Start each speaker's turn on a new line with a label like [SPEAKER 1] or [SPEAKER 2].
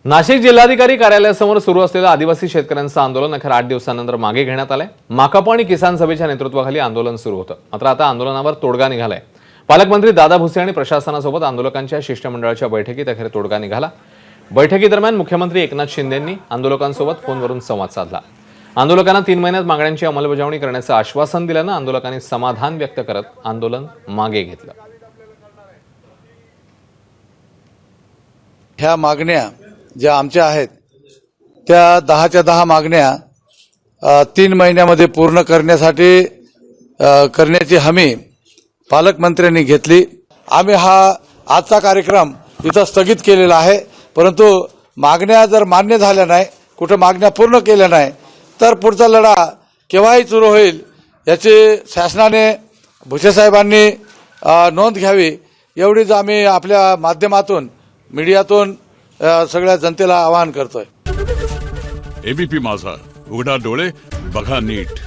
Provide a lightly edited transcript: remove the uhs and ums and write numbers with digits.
[SPEAKER 1] नाशिक जिल्हाधिकारी कार्यालयासमोर सुरू असलेलं आदिवासी शेतकऱ्यांचं आंदोलन अखेर 8 दिवसांनंतर मागे घेण्यात आलंय। माकप आणि किसान सभेच्या नेतृत्वाखाली आंदोलन सुरू होतं, मात्र आता आंदोलनावर तोडगा निघालाय। पालकमंत्री दादा भुसे आणि प्रशासनासोबत आंदोलकांच्या शिष्टमंडळाच्या बैठकीत अखेर तोडगा निघाला। बैठकीदरम्यान मुख्यमंत्री एकनाथ शिंदेंनी आंदोलकांसोबत फोनवरून संवाद साधला। आंदोलकांना 3 महिन्यात मागण्यांची अंमलबजावणी करण्याचं आश्वासन दिल्यानं आंदोलकांनी समाधान व्यक्त करत आंदोलन मागे घेतलं।
[SPEAKER 2] ह्या मागण्या ज्या आमच्या आहेत त्या 10च्या 10 मागण्या 3 महिन्यामध्ये पूर्ण करण्यासाठी करण्याची हमी पालकमंत्र्यांनी घेतली। आम्ही हा आजचा कार्यक्रम इथं स्थगित केलेला आहे, परंतु मागण्या जर मान्य झाल्या नाही, कुठे मागण्या पूर्ण केल्या नाही तर पुढचा लढा केव्हाही सुरू होईल याची शासनाने भुसे साहेबांनी नोंद घ्यावी, एवढीच आम्ही आपल्या माध्यमातून मीडियातून सगळ्या जनतेला आवाहन करतोय।
[SPEAKER 3] एबीपी माझा, उघडा डोळे बघा नीट।